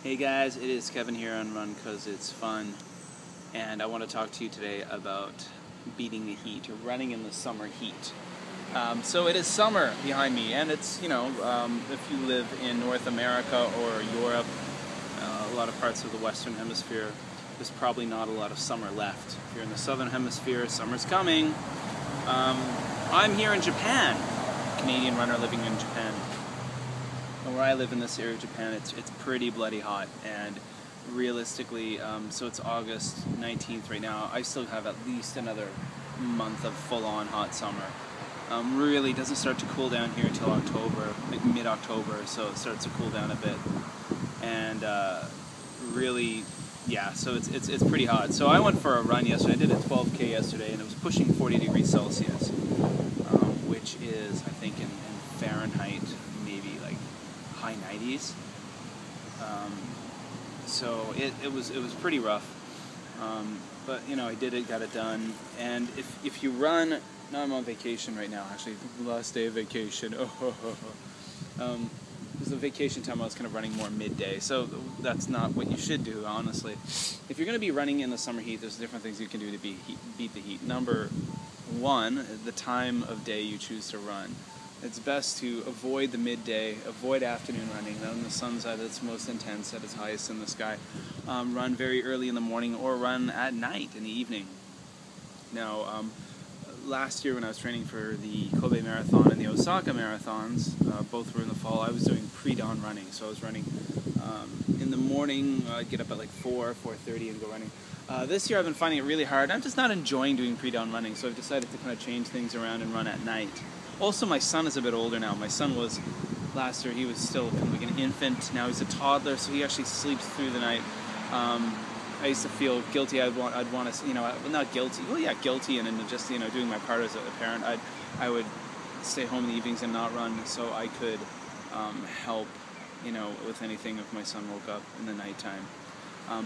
Hey guys, it is Kevin here on Run 'Cause It's Fun, and I want to talk to you today about beating the heat, or running in the summer heat. So it is summer behind me, and it's, if you live in North America or Europe, a lot of parts of the Western Hemisphere, there's probably not a lot of summer left. If you're in the Southern Hemisphere, summer's coming. I'm here in Japan, Canadian runner living in Japan. And where I live in this area of Japan, it's pretty bloody hot, and realistically, so it's August 19th right now, I still have at least another month of full-on hot summer. Really doesn't start to cool down here until October, like mid-October, so it starts to cool down a bit. And really, yeah, so it's pretty hot. So I went for a run yesterday. I did a 12K yesterday, and it was pushing 40 degrees Celsius, which is, I think, in Fahrenheit, maybe like high 90s. So it was pretty rough. But I did it, got it done. And if you run, now I'm on vacation right now. Actually, last day of vacation. It was a vacation time. I was kind of running more midday, so that's not what you should do, honestly. If you're going to be running in the summer heat, there's different things you can do to beat the heat. Number one, the time of day you choose to run. It's best to avoid the midday, avoid afternoon running, then when the sun's at its most intense, at its highest in the sky. Run very early in the morning, or run at night in the evening. Now, last year when I was training for the Kobe Marathon and the Osaka Marathons, both were in the fall, I was doing pre-dawn running. So I was running in the morning. I'd get up at like 4:30 and go running. This year I've been finding it really hard. I'm just not enjoying doing pre-dawn running, so I've decided to kind of change things around and run at night. Also, my son is a bit older now. My son was, last year, he was still kind of like an infant. Now he's a toddler, so he actually sleeps through the night. I used to feel guilty. I'd want to, not guilty. Well, yeah, guilty, and then just, doing my part as a parent. I would stay home in the evenings and not run, so I could help, with anything if my son woke up in the nighttime.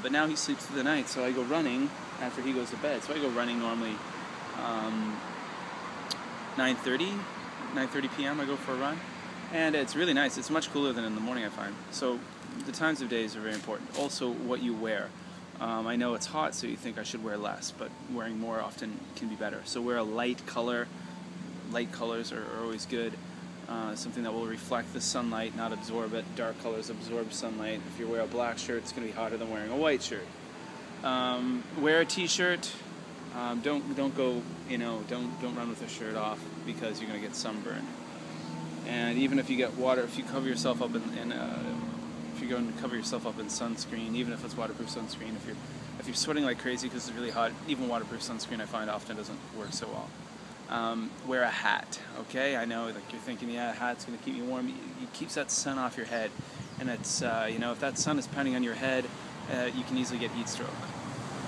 But now he sleeps through the night, so I go running after he goes to bed. So I go running normally 9:30 p.m. I go for a run, and it's really nice. It's much cooler than in the morning, I find. So the times of days are very important. Also, what you wear. I know it's hot, so you think I should wear less, but wearing more often can be better. So wear a light color. Light colors are always good. Something that will reflect the sunlight, not absorb it. Dark colors absorb sunlight. If you wear a black shirt, it's going to be hotter than wearing a white shirt. Wear a t-shirt. Don't go, don't run with a shirt off, because you're going to get sunburned. And even if you get water, if you cover yourself up if you go and cover yourself up in sunscreen, even if it's waterproof sunscreen, if you're sweating like crazy because it's really hot, even waterproof sunscreen I find often doesn't work so well. Wear a hat, okay? I know, like, you're thinking, yeah, a hat's going to keep me warm. It keeps that sun off your head, and it's, if that sun is pounding on your head, you can easily get heat stroke.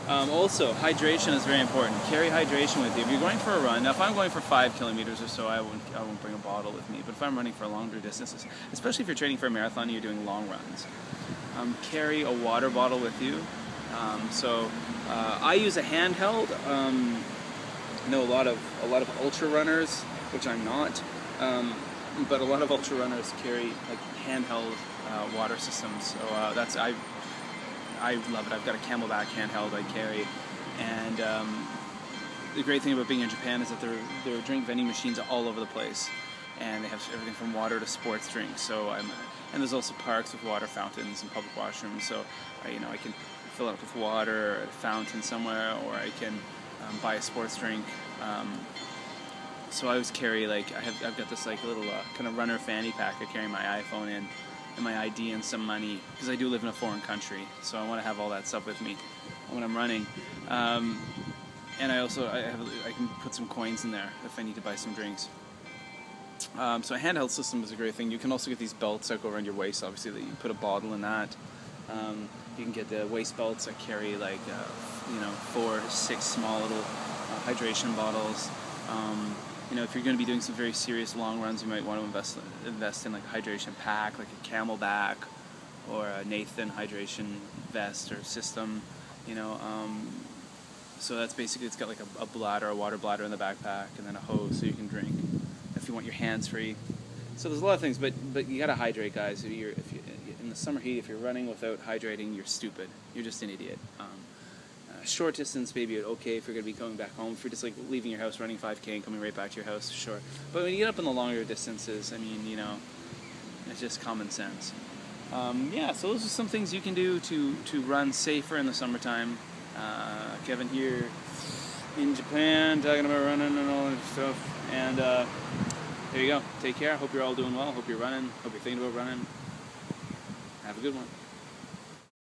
Also, hydration is very important. Carry hydration with you. If you're going for a run, now if I'm going for 5 kilometers or so, I won't bring a bottle with me. But if I'm running for longer distances, especially if you're training for a marathon and you're doing long runs, carry a water bottle with you. I use a handheld. I know a lot of ultra runners, which I'm not, but a lot of ultra runners carry like handheld water systems. So I love it. I've got a Camelback handheld I carry, and the great thing about being in Japan is that there are drink vending machines all over the place, and they have everything from water to sports drinks. And there's also parks with water fountains and public washrooms. So I can fill it up with water at a fountain somewhere, or I can buy a sports drink. So I always carry, I've got this little kind of runner fanny pack. I carry my iPhone in, and my ID and some money, because I do live in a foreign country, so I want to have all that stuff with me when I'm running. And I can put some coins in there if I need to buy some drinks. So a handheld system is a great thing. You can also get these belts that go around your waist, obviously, that you put a bottle in that. You can get the waist belts that carry 4 to 6 small little hydration bottles. If you're going to be doing some very serious long runs, you might want to invest in like a hydration pack, like a Camelback or a Nathan hydration vest or system. So that's basically, it's got like a bladder, a water bladder in the backpack, and then a hose so you can drink if you want your hands free. So there's a lot of things, but you gotta hydrate, guys. If you the summer heat, if you're running without hydrating, you're stupid. You're just an idiot. Short distance, maybe okay if you're going to be going back home. If you're just like leaving your house, running 5K and coming right back to your house, sure. But when you get up in the longer distances, I mean, you know, it's just common sense. Yeah, so those are some things you can do to run safer in the summertime. Kevin here in Japan, talking about running and all that stuff. And there you go. Take care. Hope you're all doing well. Hope you're running. Hope you're thinking about running. Have a good one.